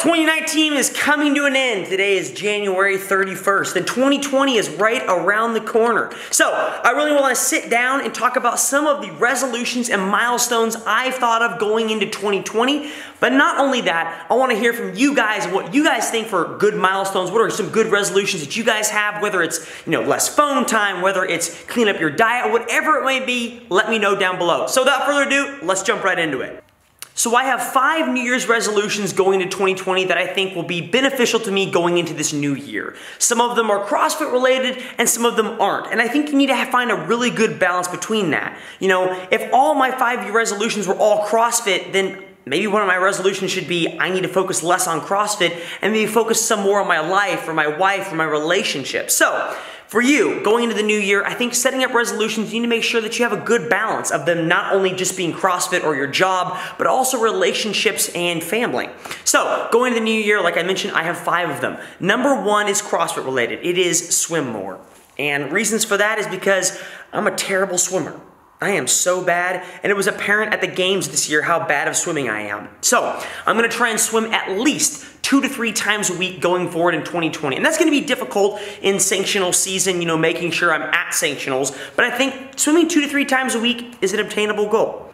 2019 is coming to an end. Today is January 31st, and 2020 is right around the corner. So, I really want to sit down and talk about some of the resolutions and milestones I've thought of going into 2020. But not only that, I want to hear from you guys what you guys think for good milestones. What are some good resolutions that you guys have? Whether it's, less phone time, whether it's clean up your diet, whatever it may be, let me know down below. So without further ado, let's jump right into it. So I have 5 New Year's resolutions going into 2020 that I think will be beneficial to me going into this new year. Some of them are CrossFit related and some of them aren't. And I think you need to find a really good balance between that. If all my 5-year resolutions were all CrossFit, then maybe one of my resolutions should be I need to focus less on CrossFit and maybe focus some more on my life or my wife or my relationship. So, for you, going into the new year, I think setting up resolutions, you need to make sure that you have a good balance of them not only just being CrossFit or your job, but also relationships and family. So, going into the new year, like I mentioned, I have 5 of them. Number 1 is CrossFit related. It is swim more. And reasons for that is because I'm a terrible swimmer. I am so bad, and it was apparent at the games this year how bad of swimming I am. So, I'm going to try and swim at least 2 to 3 times a week going forward in 2020. And that's going to be difficult in sanctional season, making sure I'm at sanctionals. But I think swimming 2 to 3 times a week is an obtainable goal.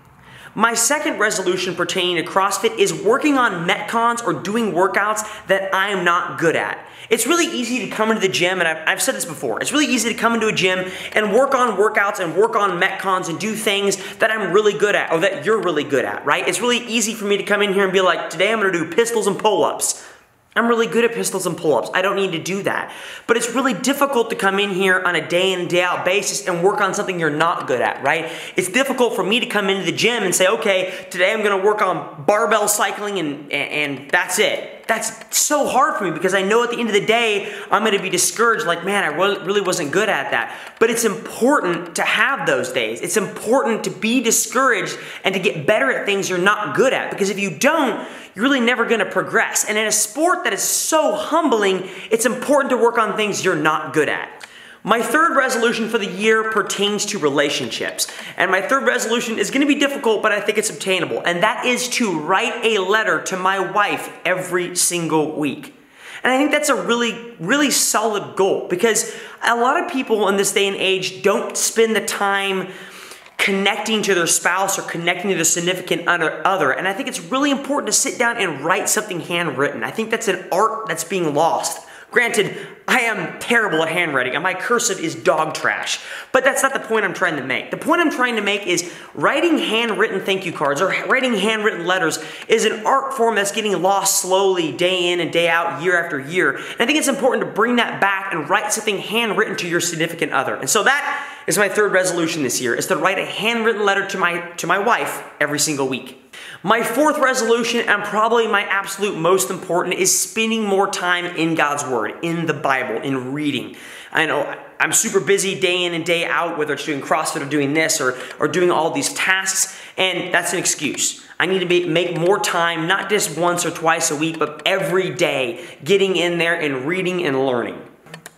My second resolution pertaining to CrossFit is working on Metcons or doing workouts that I am not good at. It's really easy to come into the gym, and I've said this before, it's really easy to come into a gym and work on workouts and work on Metcons and do things that I'm really good at or that you're really good at, right? It's really easy for me to come in here and be like, today I'm going to do pistols and pull-ups. I'm really good at pistols and pull-ups. I don't need to do that. But it's really difficult to come in here on a day in, day out basis and work on something you're not good at, right? It's difficult for me to come into the gym and say, okay, today I'm gonna work on barbell cycling and that's it. That's so hard for me because I know at the end of the day, I'm gonna be discouraged like, man, I really wasn't good at that. But it's important to have those days. It's important to be discouraged and to get better at things you're not good at, because if you don't, you're really never gonna progress. And in a sport that is so humbling, it's important to work on things you're not good at. My third resolution for the year pertains to relationships. And my third resolution is going to be difficult, but I think it's obtainable. And that is to write a letter to my wife every single week. And I think that's a really solid goal, because a lot of people in this day and age don't spend the time connecting to their spouse or connecting to their significant other. And I think it's really important to sit down and write something handwritten. I think that's an art that's being lost. Granted, I am terrible at handwriting and my cursive is dog trash, but that's not the point I'm trying to make. The point I'm trying to make is writing handwritten thank you cards or writing handwritten letters is an art form that's getting lost slowly day in and day out, year after year. And I think it's important to bring that back and write something handwritten to your significant other. And so that is my third resolution this year, is to write a handwritten letter to my wife every single week. My fourth resolution, and probably my absolute most important, is spending more time in God's Word, in the Bible, in reading. I know I'm super busy day in and day out, whether it's doing CrossFit or doing this or doing all these tasks, and that's an excuse. I need to make more time, not just once or twice a week, but every day, getting in there and reading and learning.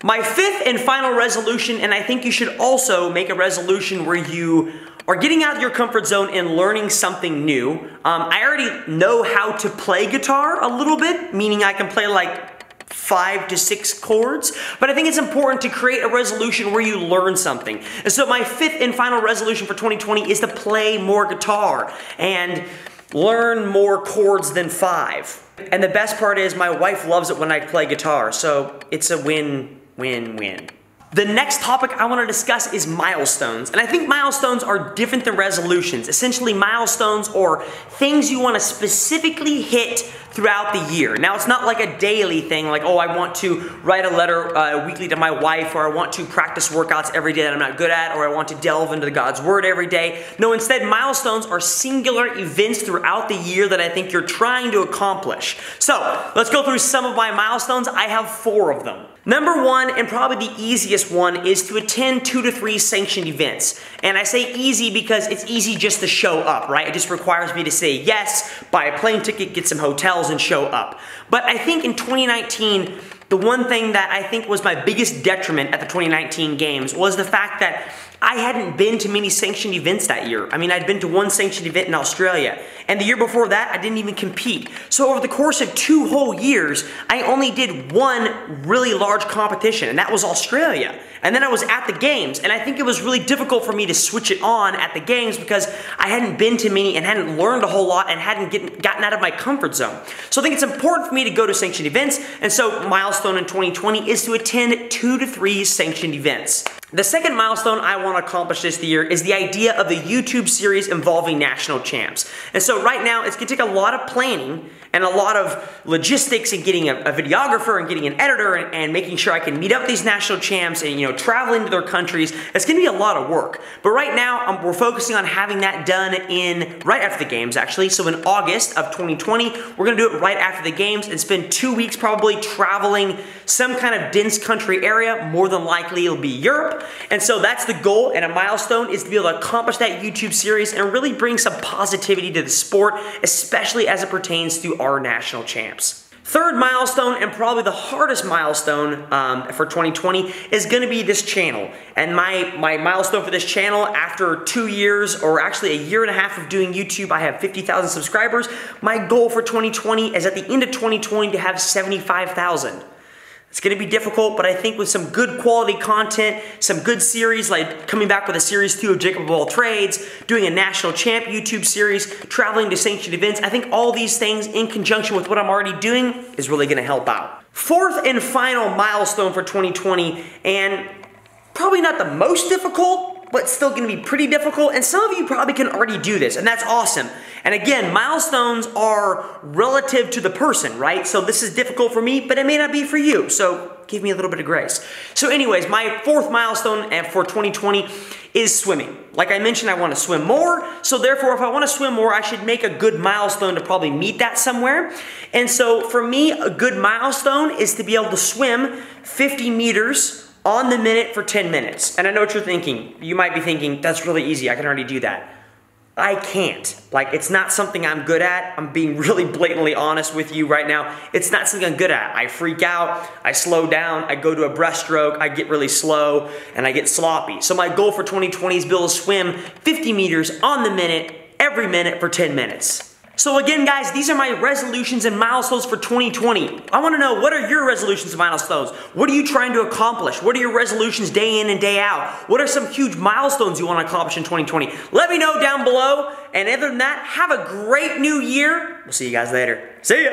My fifth and final resolution, and I think you should also make a resolution where you are getting out of your comfort zone and learning something new. I already know how to play guitar a little bit, meaning I can play like 5 to 6 chords, but I think it's important to create a resolution where you learn something. And so my fifth and final resolution for 2020 is to play more guitar and learn more chords than 5. And the best part is my wife loves it when I play guitar, so it's a win-win-win. The next topic I want to discuss is milestones. And I think milestones are different than resolutions. Essentially, milestones are things you want to specifically hit throughout the year. Now, it's not like a daily thing, like, oh, I want to write a letter weekly to my wife, or I want to practice workouts every day that I'm not good at, or I want to delve into God's Word every day. No, instead, milestones are singular events throughout the year that I think you're trying to accomplish. So, let's go through some of my milestones. I have 4 of them. Number 1, and probably the easiest one, is to attend 2 to 3 sanctioned events. And I say easy because it's easy just to show up, right? It just requires me to say yes, buy a plane ticket, get some hotels, and show up. But I think in 2019, the one thing that I think was my biggest detriment at the 2019 games was the fact that I hadn't been to many sanctioned events that year. I mean, I'd been to one sanctioned event in Australia, and the year before that, I didn't even compete. So over the course of 2 whole years, I only did one really large competition, and that was Australia. And then I was at the games, and I think it was really difficult for me to switch it on at the games because I hadn't been to many and hadn't learned a whole lot and hadn't gotten out of my comfort zone. So I think it's important for me to go to sanctioned events, and so milestone in 2020 is to attend 2 to 3 sanctioned events. The second milestone I want to accomplish this year is the idea of the YouTube series involving national champs. And so right now, it's going to take a lot of planning and a lot of logistics and getting a videographer and getting an editor and making sure I can meet up these national champs and, traveling to their countries. It's going to be a lot of work. But right now, we're focusing on having that done right after the games, actually. So in August of 2020, we're going to do it right after the games and spend 2 weeks probably traveling some kind of dense country area. More than likely, it'll be Europe. And so that's the goal and a milestone is to be able to accomplish that YouTube series and really bring some positivity to the sport, especially as it pertains to our national champs. Third milestone, and probably the hardest milestone for 2020, is going to be this channel. And my milestone for this channel, after 2 years, or actually a year and a half of doing YouTube, I have 50,000 subscribers. My goal for 2020 is at the end of 2020 to have 75,000. It's going to be difficult, but I think with some good quality content, some good series, like coming back with a series 2 of Jacob of all trades, doing a national champ YouTube series, traveling to sanctioned events, I think all these things in conjunction with what I'm already doing is really going to help out. Fourth and final milestone for 2020, and probably not the most difficult, but still going to be pretty difficult, and some of you probably can already do this, and that's awesome. And again, milestones are relative to the person, right? So this is difficult for me, but it may not be for you, so give me a little bit of grace. So anyways, my fourth milestone for 2020 is swimming. Like I mentioned, I want to swim more, so therefore if I want to swim more, I should make a good milestone to probably meet that somewhere. And so for me, a good milestone is to be able to swim 50 meters on the minute for 10 minutes. And I know what you're thinking. You might be thinking, that's really easy, I can already do that. I can't. Like, it's not something I'm good at. I'm being really blatantly honest with you right now. It's not something I'm good at. I freak out, I slow down, I go to a breaststroke, I get really slow, and I get sloppy. So my goal for 2020 is to be able to swim 50 meters on the minute, every minute for 10 minutes. So again, guys, these are my resolutions and milestones for 2020. I want to know, what are your resolutions and milestones? What are you trying to accomplish? What are your resolutions day in and day out? What are some huge milestones you want to accomplish in 2020? Let me know down below. And other than that, have a great new year. We'll see you guys later. See ya.